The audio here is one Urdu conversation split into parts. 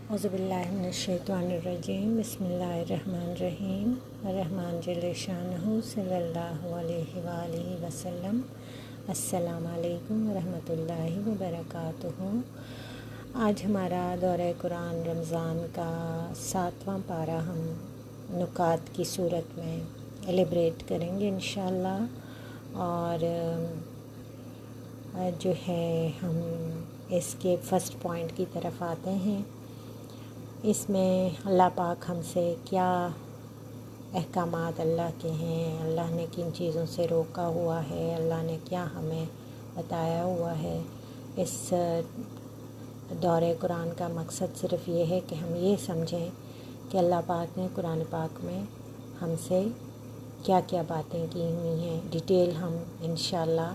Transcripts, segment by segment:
اعوذ من الشیطان الرجیم بسم اللہ الرحمن الرحیم الرحمن جل شانہ صلی اللہ علیہ وآلہ وسلم۔ السلام علیکم ورحمۃ اللہ وبرکاتہ۔ آج ہمارا دورہ قرآن رمضان کا 7واں پارہ ہم نکات کی صورت میں ایلیبریٹ کریں گے انشاءاللہ، اور جو ہے ہم اس کے فرسٹ پوائنٹ کی طرف آتے ہیں۔ اس میں اللہ پاک ہم سے کیا احکامات اللہ کے ہیں، اللہ نے کن چیزوں سے روکا ہوا ہے، اللہ نے کیا ہمیں بتایا ہوا ہے۔ اس دورہ قرآن کا مقصد صرف یہ ہے کہ ہم یہ سمجھیں کہ اللہ پاک نے قرآن پاک میں ہم سے کیا کیا باتیں کی ہوئی ہیں۔ ڈیٹیل ہم انشاءاللہ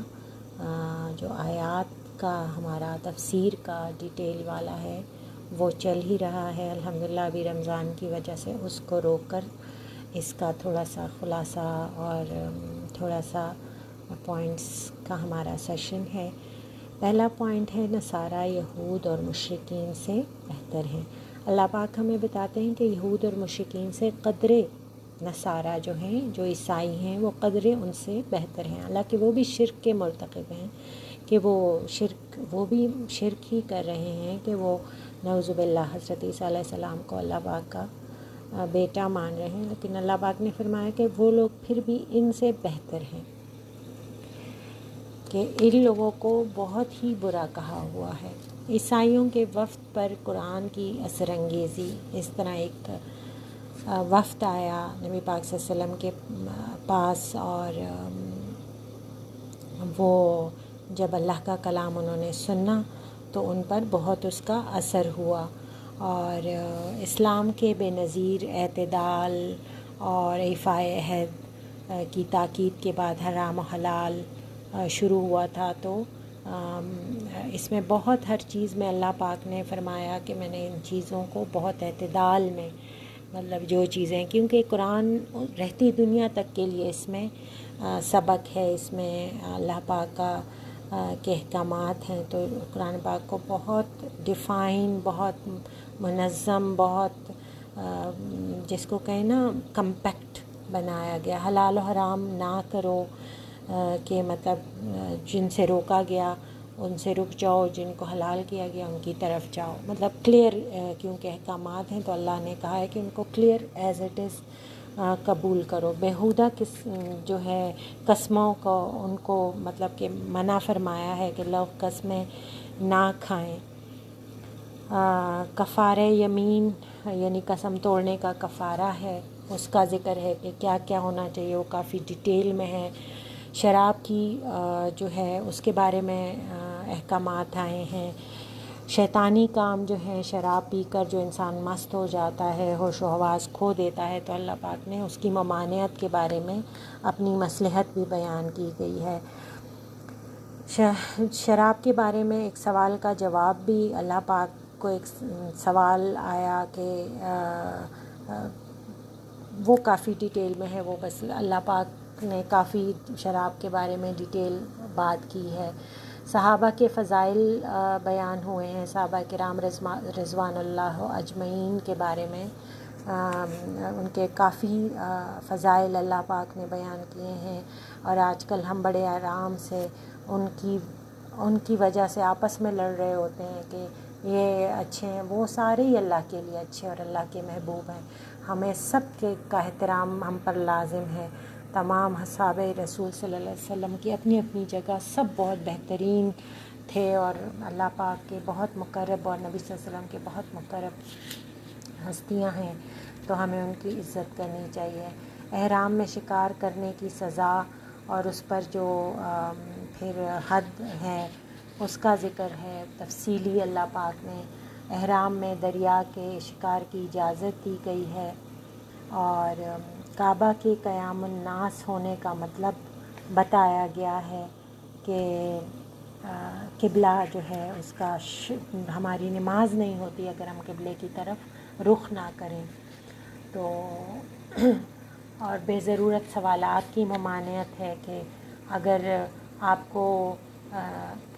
جو آیات کا ہمارا تفسیر کا ڈیٹیل والا ہے وہ چل ہی رہا ہے الحمدللہ۔ ابھی رمضان کی وجہ سے اس کو روک کر اس کا تھوڑا سا خلاصہ اور تھوڑا سا پوائنٹس کا ہمارا سیشن ہے۔ پہلا پوائنٹ ہے نصارہ یہود اور مشرکین سے بہتر ہیں۔ اللہ پاک ہمیں بتاتے ہیں کہ یہود اور مشرکین سے قدرے نصارہ جو ہیں، جو عیسائی ہیں، وہ قدرے ان سے بہتر ہیں، حالانکہ وہ بھی شرک کے مرتکب ہیں، کہ وہ بھی شرک ہی کر رہے ہیں، کہ وہ نعوذ باللہ حضرت عیسیٰ علیہ السلام کو اللہ پاک کا بیٹا مان رہے ہیں، لیکن اللہ پاک نے فرمایا کہ وہ لوگ پھر بھی ان سے بہتر ہیں، کہ ان لوگوں کو بہت ہی برا کہا ہوا ہے۔ عیسائیوں کے وفد پر قرآن کی اثر انگیزی، اس طرح ایک وفد آیا نبی پاک صلی اللہ علیہ وسلم کے پاس، اور وہ جب اللہ کا کلام انہوں نے سنا تو ان پر بہت اس کا اثر ہوا، اور اسلام کے بے نظیر اعتدال اور ایفائے عہد کی تاکید کے بعد حرام و حلال شروع ہوا تھا، تو اس میں بہت ہر چیز میں اللہ پاک نے فرمایا کہ میں نے ان چیزوں کو بہت اعتدال میں، مطلب جو چیزیں، کیونکہ قرآن رہتی دنیا تک کے لیے اس میں سبق ہے، اس میں اللہ پاک کا کے احکامات ہیں، تو قرآن پاک کو بہت ڈیفائن، بہت منظم، بہت جس کو کہیں نا کمپیکٹ بنایا گیا۔ حلال و حرام نہ کرو، کہ مطلب جن سے روکا گیا ان سے رک جاؤ، جن کو حلال کیا گیا ان کی طرف جاؤ، مطلب کلیئر، کیونکہ احکامات ہیں تو اللہ نے کہا ہے کہ ان کو کلیئر ایز اٹ از قبول کرو۔ بیہودہ جو ہے قسموں کو، ان کو مطلب کہ منع فرمایا ہے کہ لوگ قسمیں نہ کھائیں۔ کفارہ یمین یعنی قسم توڑنے کا کفارہ ہے، اس کا ذکر ہے کہ کیا کیا ہونا چاہیے، وہ کافی ڈیٹیل میں ہے۔ شراب کی جو ہے اس کے بارے میں احکامات آئے ہیں۔ شیطانی کام جو ہے، شراب پی کر جو انسان مست ہو جاتا ہے، ہوش و حواس کھو دیتا ہے، تو اللہ پاک نے اس کی ممانعت کے بارے میں اپنی مصلحت بھی بیان کی گئی ہے۔ شراب کے بارے میں ایک سوال کا جواب بھی اللہ پاک کو ایک سوال آیا کہ وہ کافی ڈیٹیل میں ہے، وہ بس اللہ پاک نے کافی شراب کے بارے میں ڈیٹیل بات کی ہے۔ صحابہ کے فضائل بیان ہوئے ہیں، صحابہ کرام رضوان اللہ اجمعین کے بارے میں ان کے کافی فضائل اللہ پاک نے بیان کیے ہیں، اور آج کل ہم بڑے آرام سے ان کی وجہ سے آپس میں لڑ رہے ہوتے ہیں کہ یہ اچھے ہیں، وہ سارے ہی اللہ کے لیے اچھے اور اللہ کے محبوب ہیں۔ ہمیں سب کا احترام ہم پر لازم ہے۔ تمام اصحاب رسول صلی اللہ علیہ وسلم کی اپنی اپنی جگہ سب بہت بہترین تھے، اور اللہ پاک کے بہت مقرب اور نبی صلی اللہ علیہ وسلم کے بہت مقرب ہستیاں ہیں، تو ہمیں ان کی عزت کرنی چاہیے۔ احرام میں شکار کرنے کی سزا اور اس پر جو پھر حد ہے اس کا ذکر ہے تفصیلی، اللہ پاک نے احرام میں دریا کے شکار کی اجازت دی گئی ہے، اور کعبہ کے قیام الناس ہونے کا مطلب بتایا گیا ہے کہ قبلہ جو ہے اس کا ہماری نماز نہیں ہوتی اگر ہم قبلے کی طرف رخ نہ کریں، تو اور بے ضرورت سوالات کی ممانعت ہے کہ اگر آپ کو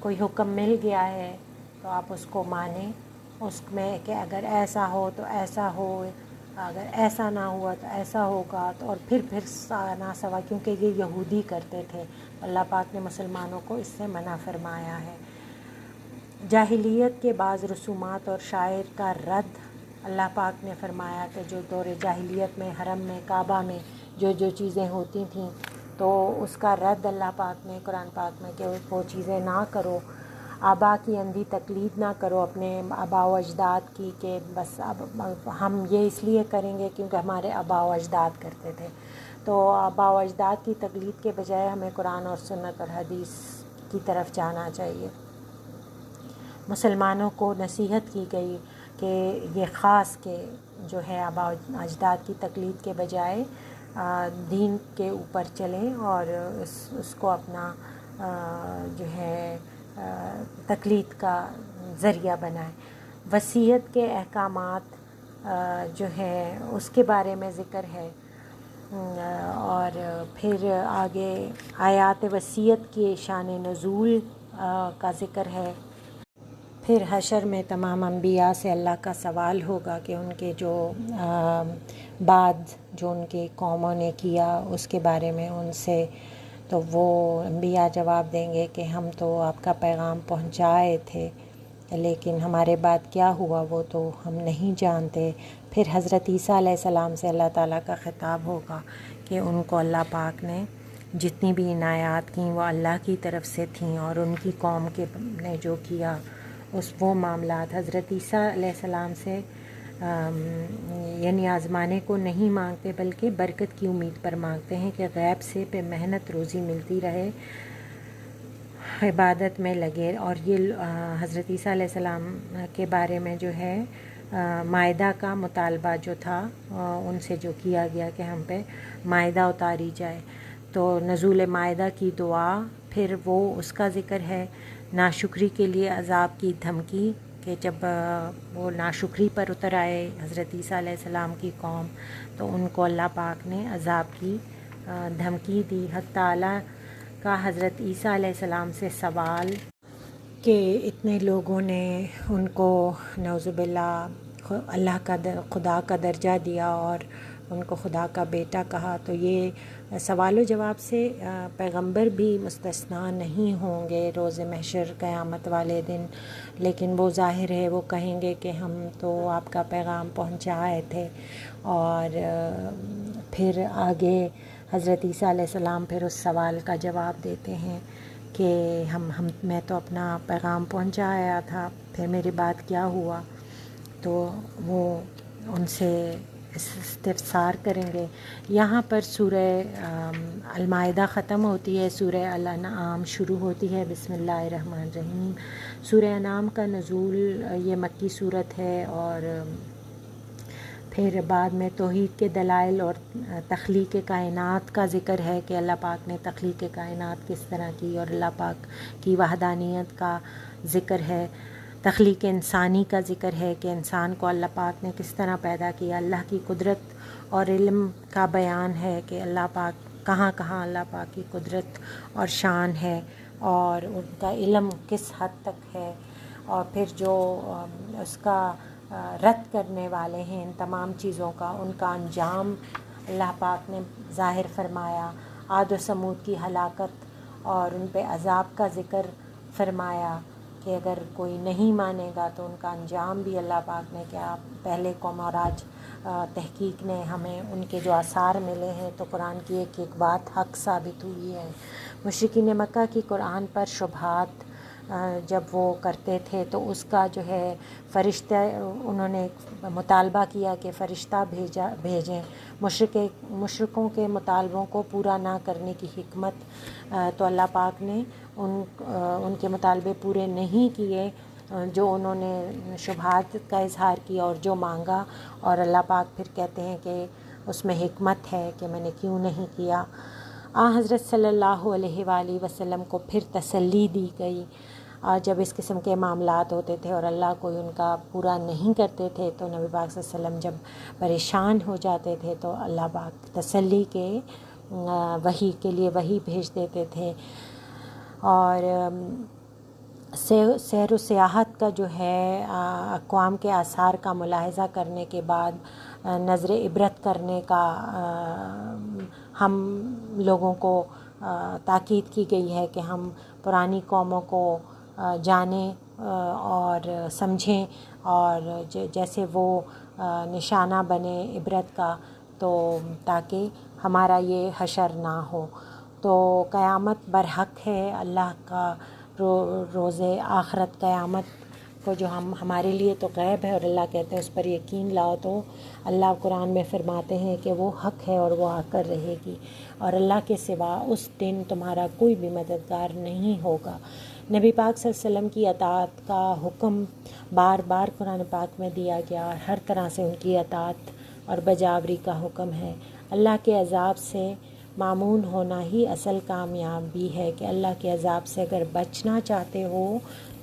کوئی حکم مل گیا ہے تو آپ اس کو مانیں، اس میں کہ اگر ایسا ہو تو ایسا ہو، اگر ایسا نہ ہوا تو ایسا ہوگا، تو اور پھر نا سوا، کیونکہ یہ یہودی کرتے تھے، اللہ پاک نے مسلمانوں کو اس سے منع فرمایا ہے۔ جاہلیت کے بعض رسومات اور شاعر کا رد، اللہ پاک نے فرمایا کہ جو دور جاہلیت میں حرم میں کعبہ میں جو چیزیں ہوتی تھیں تو اس کا رد اللہ پاک نے قرآن پاک میں کہ وہ چیزیں نہ کرو، آبا کی اندھی تقلید نہ کرو اپنے آبا و اجداد کی، کہ بس اب ہم یہ اس لیے کریں گے کیونکہ ہمارے آبا و اجداد کرتے تھے۔ تو آبا و اجداد کی تقلید کے بجائے ہمیں قرآن اور سنت اور حدیث کی طرف جانا چاہیے۔ مسلمانوں کو نصیحت کی گئی کہ یہ خاص کہ جو ہے آبا و اجداد کی تقلید کے بجائے دین کے اوپر چلیں اور اس کو اپنا جو ہے تقلید کا ذریعہ بنائیں۔ وصیت کے احکامات جو ہے اس کے بارے میں ذکر ہے، اور پھر آگے آیات وصیت کی شان نزول کا ذکر ہے۔ پھر حشر میں تمام انبیاء سے اللہ کا سوال ہوگا کہ ان کے جو بعد جو ان کے قوموں نے کیا اس کے بارے میں ان سے، تو وہ انبیاء جواب دیں گے کہ ہم تو آپ کا پیغام پہنچائے تھے لیکن ہمارے بعد کیا ہوا وہ تو ہم نہیں جانتے۔ پھر حضرت عیسیٰ علیہ السلام سے اللہ تعالیٰ کا خطاب ہوگا کہ ان کو اللہ پاک نے جتنی بھی عنایات کیں وہ اللہ کی طرف سے تھیں، اور ان کی قوم کے نے جو کیا وہ معاملات حضرت عیسیٰ علیہ السلام سے یعنی آزمانے کو نہیں مانگتے بلکہ برکت کی امید پر مانگتے ہیں کہ غیب سے پہ محنت روزی ملتی رہے، عبادت میں لگے۔ اور یہ حضرت عیسیٰ علیہ السلام کے بارے میں جو ہے مائدہ کا مطالبہ جو تھا ان سے جو کیا گیا کہ ہم پہ مائدہ اتاری جائے، تو نزول مائدہ کی دعا، پھر وہ اس کا ذکر ہے۔ ناشکری کے لیے عذاب کی دھمکی کہ جب وہ ناشکری پر اتر آئے حضرت عیسیٰ علیہ السلام کی قوم تو ان کو اللہ پاک نے عذاب کی دھمکی دی۔ حق تعالیٰ کا حضرت عیسیٰ علیہ السلام سے سوال کہ اتنے لوگوں نے ان کو نعوذ باللہ اللہ کا خدا کا درجہ دیا اور ان کو خدا کا بیٹا کہا، تو یہ سوال و جواب سے پیغمبر بھی مستثنا نہیں ہوں گے روز محشر قیامت والے دن، لیکن وہ ظاہر ہے وہ کہیں گے کہ ہم تو آپ کا پیغام پہنچائے تھے۔ اور پھر آگے حضرت عیسیٰ علیہ السلام پھر اس سوال کا جواب دیتے ہیں کہ میں تو اپنا پیغام پہنچایا تھا، پھر میرے بعد کیا ہوا، تو وہ ان سے استفسار کریں گے۔ یہاں پر سورہ المائدہ ختم ہوتی ہے، سورہ الانعام شروع ہوتی ہے۔ بسم اللہ الرحمن الرحیم۔ سورہ انعام کا نزول یہ مکی صورت ہے، اور پھر بعد میں توحید کے دلائل اور تخلیق کائنات کا ذکر ہے کہ اللہ پاک نے تخلیق کائنات کس طرح کی، اور اللہ پاک کی وحدانیت کا ذکر ہے۔ تخلیق انسانی کا ذکر ہے کہ انسان کو اللہ پاک نے کس طرح پیدا کیا، اللہ کی قدرت اور علم کا بیان ہے کہ اللہ پاک کہاں کہاں اللہ پاک کی قدرت اور شان ہے اور ان کا علم کس حد تک ہے، اور پھر جو اس کا رد کرنے والے ہیں ان تمام چیزوں کا، ان کا انجام اللہ پاک نے ظاہر فرمایا۔ عاد و سمود کی ہلاکت اور ان پہ عذاب کا ذکر فرمایا کہ اگر کوئی نہیں مانے گا تو ان کا انجام بھی اللہ پاک نے کیا۔ پہلے قوم اور آج تحقیق نے ہمیں ان کے جو آثار ملے ہیں تو قرآن کی ایک ایک بات حق ثابت ہوئی ہے۔ مشرکین مکہ کی قرآن پر شبہات جب وہ کرتے تھے تو اس کا جو ہے فرشتہ، انہوں نے مطالبہ کیا کہ فرشتہ بھیجیں۔ مشرکوں کے مطالبوں کو پورا نہ کرنے کی حکمت، تو اللہ پاک نے ان کے مطالبے پورے نہیں کیے جو انہوں نے شبہات کا اظہار کیا اور جو مانگا، اور اللہ پاک پھر کہتے ہیں کہ اس میں حکمت ہے کہ میں نے کیوں نہیں کیا۔ حضرت صلی اللہ علیہ وآلہ وسلم کو پھر تسلی دی گئی جب اس قسم کے معاملات ہوتے تھے اور اللہ کوئی ان کا پورا نہیں کرتے تھے تو نبی پاک صلی اللہ علیہ وسلم جب پریشان ہو جاتے تھے تو اللہ پاک تسلی کے وحی کے لیے وحی بھیج دیتے تھے۔ اور سیر و سیاحت کا جو ہے اقوام کے آثار کا ملاحظہ کرنے کے بعد نظر عبرت کرنے کا ہم لوگوں کو تاکید کی گئی ہے کہ ہم پرانی قوموں کو جانیں اور سمجھیں، اور جیسے وہ نشانہ بنے عبرت کا، تو تاکہ ہمارا یہ حشر نہ ہو۔ تو قیامت برحق ہے، اللہ کا روز آخرت قیامت کو جو ہمارے لیے تو غیب ہے، اور اللہ کہتے ہیں اس پر یقین لاؤ، تو اللہ قرآن میں فرماتے ہیں کہ وہ حق ہے اور وہ آ کر رہے گی، اور اللہ کے سوا اس دن تمہارا کوئی بھی مددگار نہیں ہوگا۔ نبی پاک صلی اللہ علیہ وسلم کی اطاعت کا حکم بار بار قرآن پاک میں دیا گیا، اور ہر طرح سے ان کی اطاعت اور بجاوری کا حکم ہے۔ اللہ کے عذاب سے مامون ہونا ہی اصل کامیابی ہے، کہ اللہ کے عذاب سے اگر بچنا چاہتے ہو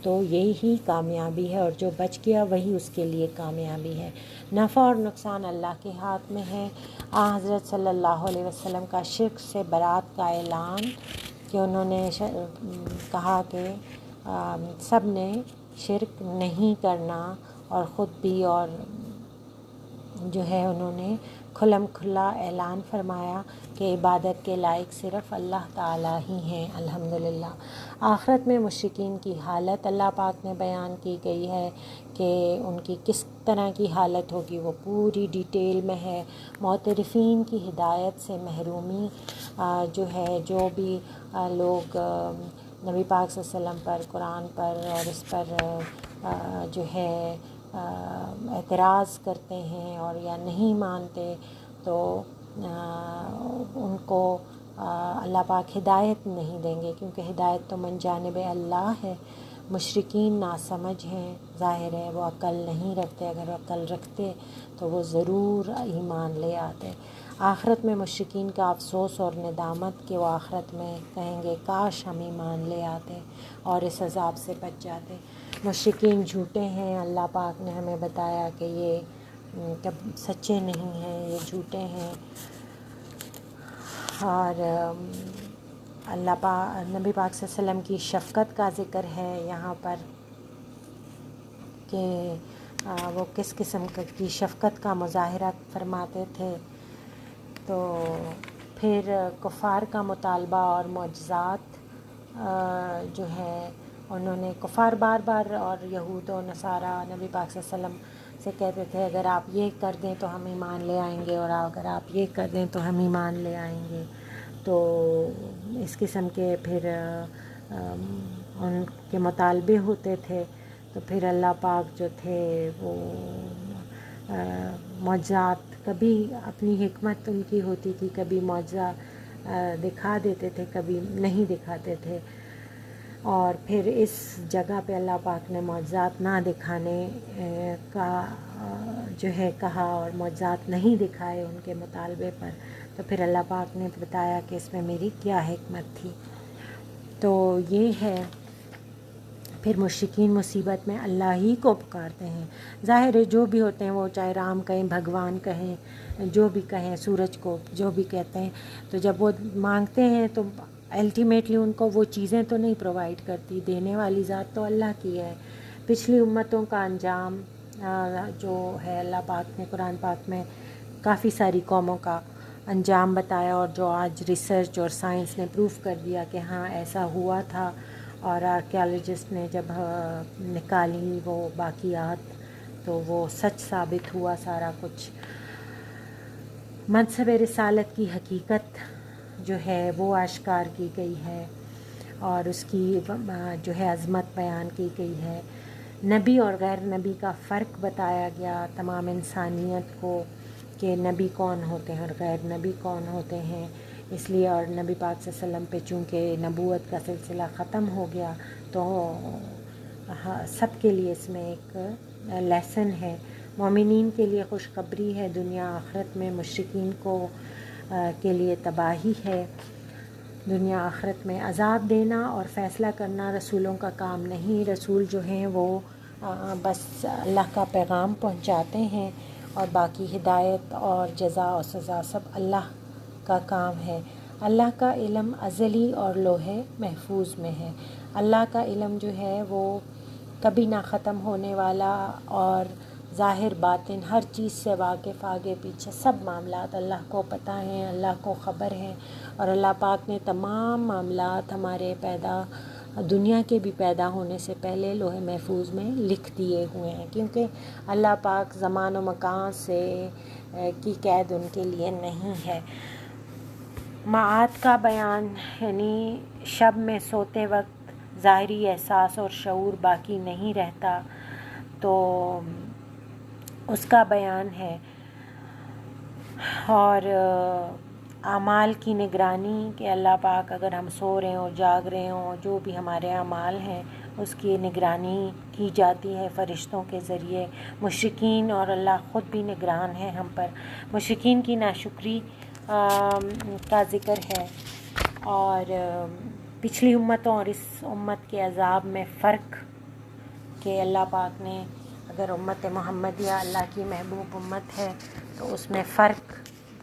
تو یہی کامیابی ہے، اور جو بچ گیا وہی اس کے لیے کامیابی ہے۔ نفع اور نقصان اللہ کے ہاتھ میں ہے۔ حضرت صلی اللہ علیہ وسلم کا شرک سے برات کا اعلان، کہ انہوں نے کہا کہ سب نے شرک نہیں کرنا، اور خود بھی، اور جو ہے انہوں نے کھلم کھلا اعلان فرمایا کہ عبادت کے لائق صرف اللہ تعالیٰ ہی ہیں، الحمدللہ۔ آخرت میں مشرکین کی حالت اللہ پاک نے بیان کی گئی ہے کہ ان کی کس طرح کی حالت ہوگی، وہ پوری ڈیٹیل میں ہے۔ معترفین کی ہدایت سے محرومی جو ہے، جو بھی لوگ نبی پاک صلی اللہ علیہ وسلم پر، قرآن پر اور اس پر جو ہے اعتراض کرتے ہیں اور یا نہیں مانتے، تو ان کو اللہ پاک ہدایت نہیں دیں گے، کیونکہ ہدایت تو من جانب اللہ ہے۔ مشرکین ناسمجھ ہیں، ظاہر ہے وہ عقل نہیں رکھتے، اگر وہ عقل رکھتے تو وہ ضرور ایمان لے آتے۔ آخرت میں مشرکین کا افسوس اور ندامت، کہ وہ آخرت میں کہیں گے کاش ہم ایمان لے آتے اور اس عذاب سے بچ جاتے۔ مشرکین جھوٹے ہیں، اللہ پاک نے ہمیں بتایا کہ یہ سچے نہیں ہیں، یہ جھوٹے ہیں۔ اور نبی پاک صلی اللہ علیہ وسلم کی شفقت کا ذکر ہے یہاں پر، کہ وہ کس قسم کی شفقت کا مظاہرہ فرماتے تھے۔ تو پھر کفار کا مطالبہ اور معجزات جو ہے، انہوں نے کفار بار بار، اور یہود و نصارہ نبی پاک صلی اللہ علیہ وسلم سے کہتے تھے اگر آپ یہ کر دیں تو ہم ایمان لے آئیں گے، اور اگر آپ یہ کر دیں تو ہم ایمان لے آئیں گے۔ تو اس قسم کے پھر ان کے مطالبے ہوتے تھے، تو پھر اللہ پاک جو تھے وہ معجزات، کبھی اپنی حکمت ان کی ہوتی تھی، کبھی معجزہ دکھا دیتے تھے، کبھی نہیں دکھاتے تھے۔ اور پھر اس جگہ پہ اللہ پاک نے معجزات نہ دکھانے کا جو ہے کہا، اور معجزات نہیں دکھائے ان کے مطالبے پر، تو پھر اللہ پاک نے بتایا کہ اس میں میری کیا حکمت تھی۔ تو یہ ہے، پھر مشرکین مصیبت میں اللہ ہی کو پکارتے ہیں۔ ظاہر ہے جو بھی ہوتے ہیں، وہ چاہے رام کہیں، بھگوان کہیں، جو بھی کہیں، سورج کو جو بھی کہتے ہیں، تو جب وہ مانگتے ہیں تو الٹیمیٹلی ان کو وہ چیزیں تو نہیں پرووائڈ کرتی، دینے والی ذات تو اللہ کی ہے۔ پچھلی امتوں کا انجام جو ہے، اللہ پاک نے قرآن پاک میں کافی ساری قوموں کا انجام بتایا، اور جو آج ریسرچ اور سائنس نے پروف کر دیا کہ ہاں ایسا ہوا تھا، اور آرکیالوجسٹ نے جب نکالی وہ باقیات تو وہ سچ ثابت ہوا سارا کچھ۔ منصب رسالت کی حقیقت جو ہے وہ اشکار کی گئی ہے، اور اس کی جو ہے عظمت بیان کی گئی ہے۔ نبی اور غیر نبی کا فرق بتایا گیا تمام انسانیت کو، کہ نبی کون ہوتے ہیں اور غیر نبی کون ہوتے ہیں۔ اس لیے، اور نبی پاک صلی اللہ علیہ وسلم پہ چونکہ نبوت کا سلسلہ ختم ہو گیا، تو سب کے لیے اس میں ایک لیسن ہے۔ مومنین کے لیے خوشخبری ہے دنیا آخرت میں، مشرکین کو کے لیے تباہی ہے۔ دنیا آخرت میں عذاب دینا اور فیصلہ کرنا رسولوں کا کام نہیں، رسول جو ہیں وہ بس اللہ کا پیغام پہنچاتے ہیں، اور باقی ہدایت اور جزا اور سزا سب اللہ کا کام ہے۔ اللہ کا علم ازلی اور لوح محفوظ میں ہے۔ اللہ کا علم جو ہے وہ کبھی نہ ختم ہونے والا اور ظاہر باطن ہر چیز سے واقف، آگے پیچھے سب معاملات اللہ کو پتہ ہیں، اللہ کو خبر ہے، اور اللہ پاک نے تمام معاملات ہمارے دنیا کے بھی پیدا ہونے سے پہلے لوح محفوظ میں لکھ دیے ہوئے ہیں، کیونکہ اللہ پاک زمان و مکان سے کی قید ان کے لیے نہیں ہے۔ معاد کا بیان، یعنی شب میں سوتے وقت ظاہری احساس اور شعور باقی نہیں رہتا، تو اس کا بیان ہے، اور اعمال کی نگرانی کہ اللہ پاک اگر ہم سو رہے ہوں، جاگ رہے ہوں، جو بھی ہمارے اعمال ہیں اس کی نگرانی کی جاتی ہے فرشتوں کے ذریعے۔ مشرکین اور اللہ خود بھی نگران ہے ہم پر۔ مشرکین کی ناشکری کا ذکر ہے، اور پچھلی امتوں اور اس امت کے عذاب میں فرق، کہ اللہ پاک نے اگر امت محمدیہ اللہ کی محبوب امت ہے تو اس میں فرق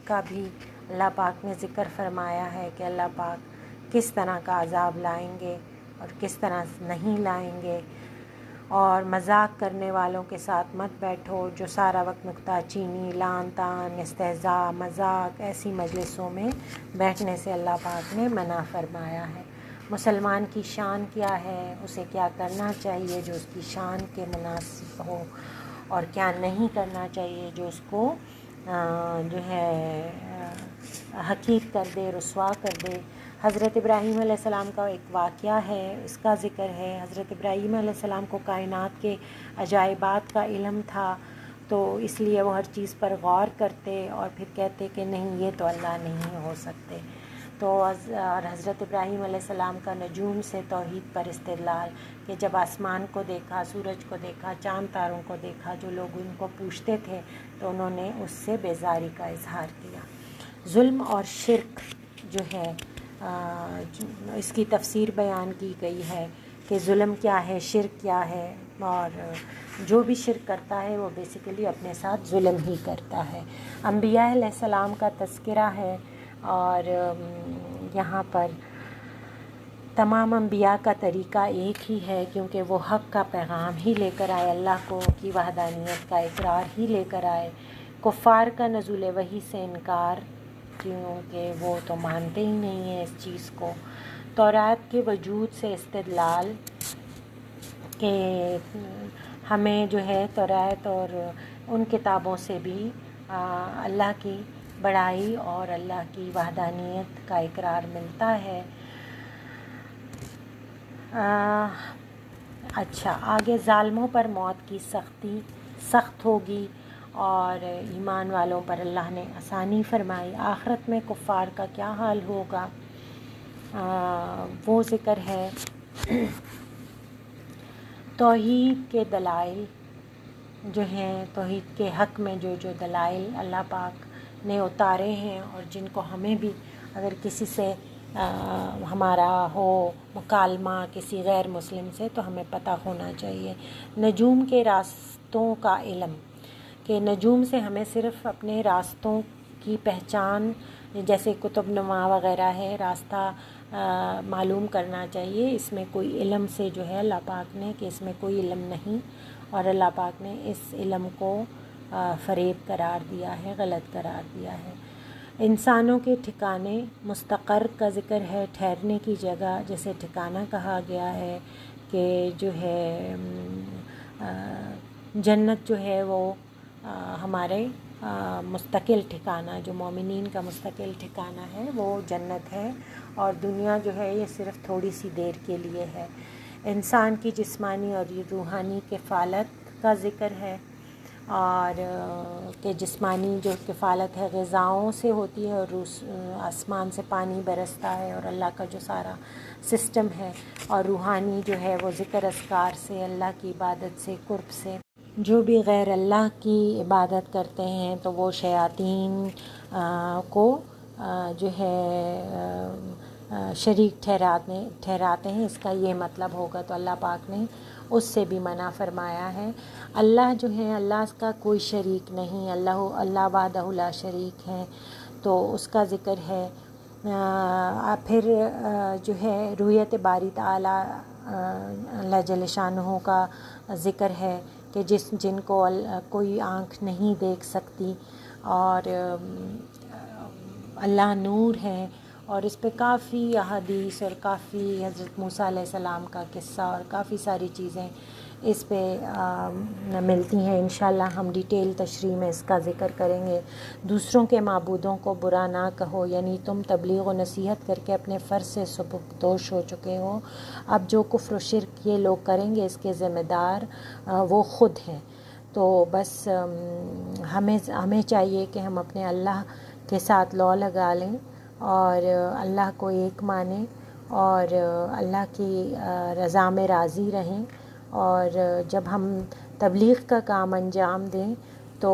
کا بھی اللہ پاک نے ذکر فرمایا ہے کہ اللہ پاک کس طرح کا عذاب لائیں گے اور کس طرح نہیں لائیں گے۔ اور مذاق کرنے والوں کے ساتھ مت بیٹھو جو سارا وقت نکتہ چینی، لعن طعن، استہزاء، مذاق، ایسی مجلسوں میں بیٹھنے سے اللہ پاک نے منع فرمایا ہے۔ مسلمان کی شان کیا ہے، اسے کیا کرنا چاہیے جو اس کی شان کے مناسب ہو، اور کیا نہیں کرنا چاہیے جو اس کو جو ہے حقیر کر دے، رسوا کر دے۔ حضرت ابراہیم علیہ السلام کا ایک واقعہ ہے، اس کا ذکر ہے۔ حضرت ابراہیم علیہ السلام کو کائنات کے عجائبات کا علم تھا، تو اس لیے وہ ہر چیز پر غور کرتے اور پھر کہتے کہ نہیں، یہ تو اللہ نہیں ہو سکتے۔ تو اور حضرت ابراہیم علیہ السلام کا نجوم سے توحید پر استدلال، کہ جب آسمان کو دیکھا، سورج کو دیکھا، چاند تاروں کو دیکھا، جو لوگ ان کو پوچھتے تھے تو انہوں نے اس سے بیزاری کا اظہار کیا۔ ظلم اور شرک جو ہے، اس کی تفسیر بیان کی گئی ہے کہ ظلم کیا ہے، شرک کیا ہے، اور جو بھی شرک کرتا ہے وہ بیسیکلی اپنے ساتھ ظلم ہی کرتا ہے۔ انبیاء علیہ السلام کا تذکرہ ہے، اور یہاں پر تمام انبیاء کا طریقہ ایک ہی ہے، کیونکہ وہ حق کا پیغام ہی لے کر آئے، اللہ کی وحدانیت کا اقرار ہی لے کر آئے۔ کفار کا نزول وحی سے انکار، کیونکہ وہ تو مانتے ہی نہیں ہیں اس چیز کو۔ تورات کے وجود سے استدلال، کہ ہمیں جو ہے تورات اور ان کتابوں سے بھی اللہ کی بڑائی اور اللہ کی وحدانیت کا اقرار ملتا ہے۔ اچھا، آگے ظالموں پر موت کی سخت ہوگی، اور ایمان والوں پر اللہ نے آسانی فرمائی۔ آخرت میں کفار کا کیا حال ہوگا، وہ ذکر ہے۔ توحید کے دلائل جو ہیں، توحید کے حق میں جو دلائل اللہ پاک نے اتارے ہیں، اور جن کو ہمیں بھی اگر کسی سے ہمارا ہو مکالمہ کسی غیر مسلم سے، تو ہمیں پتہ ہونا چاہیے۔ نجوم کے راستوں کا علم، کہ نجوم سے ہمیں صرف اپنے راستوں کی پہچان، جیسے قطب نما وغیرہ ہے، راستہ معلوم کرنا چاہیے۔ اس میں کوئی علم سے جو ہے اللہ پاک نے، کہ اس میں کوئی علم نہیں، اور اللہ پاک نے اس علم کو فریب قرار دیا ہے، غلط قرار دیا ہے۔ انسانوں کے ٹھکانے، مستقر کا ذکر ہے، ٹھہرنے کی جگہ جیسے ٹھکانہ کہا گیا ہے، کہ جو ہے جنت جو ہے وہ ہمارے مستقل ٹھکانہ، جو مومنین کا مستقل ٹھکانہ ہے وہ جنت ہے، اور دنیا جو ہے یہ صرف تھوڑی سی دیر کے لیے ہے۔ انسان کی جسمانی اور روحانی کفالت کا ذکر ہے، اور کہ جسمانی جو کفالت ہے غذاؤں سے ہوتی ہے، اور آسمان سے پانی برستا ہے، اور اللہ کا جو سارا سسٹم ہے، اور روحانی جو ہے وہ ذکر اذکار سے، اللہ کی عبادت سے، قرب سے۔ جو بھی غیر اللہ کی عبادت کرتے ہیں تو وہ شیاطین کو جو ہے شریک ٹھہراتے ہیں، اس کا یہ مطلب ہوگا، تو اللہ پاک نے اس سے بھی منع فرمایا ہے۔ اللہ جو ہے، اللہ کا کوئی شریک نہیں، اللہ وحدہ لا شریک ہے، تو اس کا ذکر ہے۔ پھر جو ہے رؤیت باری تعالیٰ اللہ جل شانہ کا ذکر ہے کہ جن کو کوئی آنکھ نہیں دیکھ سکتی، اور اللہ نور ہے، اور اس پہ کافی احادیث اور کافی حضرت موسیٰ علیہ السلام کا قصہ اور کافی ساری چیزیں اس پہ ملتی ہیں۔ انشاءاللہ ہم ڈیٹیل تشریح میں اس کا ذکر کریں گے۔ دوسروں کے معبودوں کو برا نہ کہو، یعنی تم تبلیغ و نصیحت کر کے اپنے فرض سے سبکدوش ہو چکے ہو۔ اب جو کفر و شرک یہ لوگ کریں گے اس کے ذمہ دار وہ خود ہیں۔ تو بس ہمیں چاہیے کہ ہم اپنے اللہ کے ساتھ لو لگا لیں اور اللہ کو ایک مانیں اور اللہ کی رضا میں راضی رہیں، اور جب ہم تبلیغ کا کام انجام دیں تو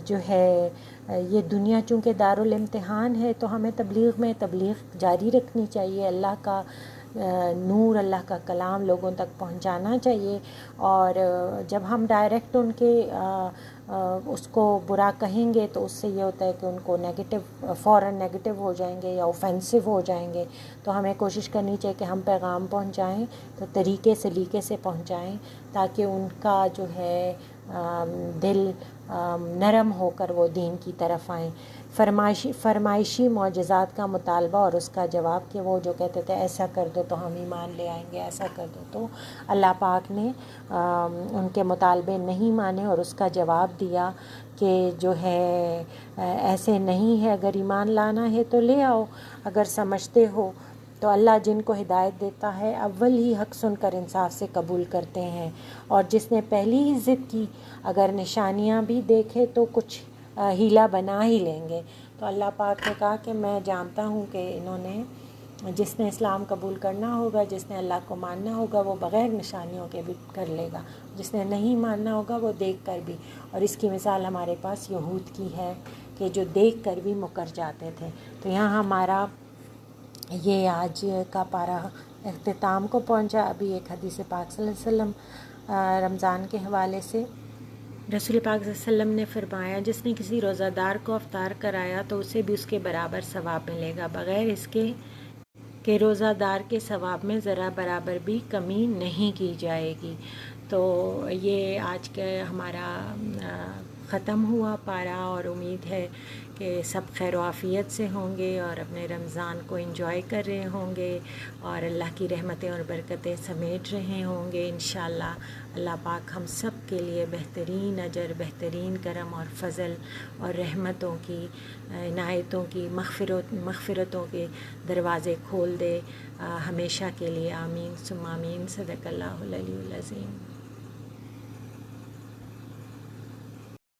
جو ہے یہ دنیا چونکہ دارالامتحان ہے تو ہمیں تبلیغ جاری رکھنی چاہیے، اللہ کا نور، اللہ کا کلام لوگوں تک پہنچانا چاہیے۔ اور جب ہم ڈائریکٹ ان کے اس کو برا کہیں گے تو اس سے یہ ہوتا ہے کہ ان کو فوراً نیگیٹو ہو جائیں گے یا اوفینسو ہو جائیں گے۔ تو ہمیں کوشش کرنی چاہیے کہ ہم پیغام پہنچائیں تو طریقے سلیقے سے پہنچائیں تاکہ ان کا جو ہے دل نرم ہو کر وہ دین کی طرف آئیں۔ فرمائشی معجزات کا مطالبہ اور اس کا جواب کہ وہ جو کہتے تھے ایسا کر دو تو ہم ایمان لے آئیں گے، ایسا کر دو، تو اللہ پاک نے ان کے مطالبے نہیں مانے اور اس کا جواب دیا کہ جو ہے ایسے نہیں ہے، اگر ایمان لانا ہے تو لے آؤ، اگر سمجھتے ہو تو اللہ جن کو ہدایت دیتا ہے اول ہی حق سن کر انصاف سے قبول کرتے ہیں، اور جس نے پہلی ہی ضد کی اگر نشانیاں بھی دیکھے تو کچھ ہیلا بنا ہی لیں گے۔ تو اللہ پاک نے کہا کہ میں جانتا ہوں کہ انہوں نے، جس نے اسلام قبول کرنا ہوگا، جس نے اللہ کو ماننا ہوگا وہ بغیر نشانیوں کے بھی کر لے گا، جس نے نہیں ماننا ہوگا وہ دیکھ کر بھی، اور اس کی مثال ہمارے پاس یہود کی ہے کہ جو دیکھ کر بھی مکر جاتے تھے۔ تو یہاں ہمارا یہ آج کا پارہ اختتام کو پہنچا۔ ابھی ایک حدیث پاک صلی اللہ علیہ وسلم رمضان کے حوالے سے رسول پاک صلی اللہ علیہ وسلم نے فرمایا جس نے کسی روزہ دار کو افطار کرایا تو اسے بھی اس کے برابر ثواب ملے گا، بغیر اس کے کہ روزہ دار کے ثواب میں ذرا برابر بھی کمی نہیں کی جائے گی۔ تو یہ آج کا ہمارا ختم ہوا پارہ، اور امید ہے کہ سب خیر و عافیت سے ہوں گے اور اپنے رمضان کو انجوائے کر رہے ہوں گے اور اللہ کی رحمتیں اور برکتیں سمیٹ رہے ہوں گے انشاءاللہ۔ اللہ پاک ہم سب کے لیے بہترین اجر، بہترین کرم اور فضل اور رحمتوں کی، عنایتوں کی، مغفرتوں کے دروازے کھول دے ہمیشہ کے لیے۔ آمین ثم آمین۔ صدق اللہ العلی العظیم۔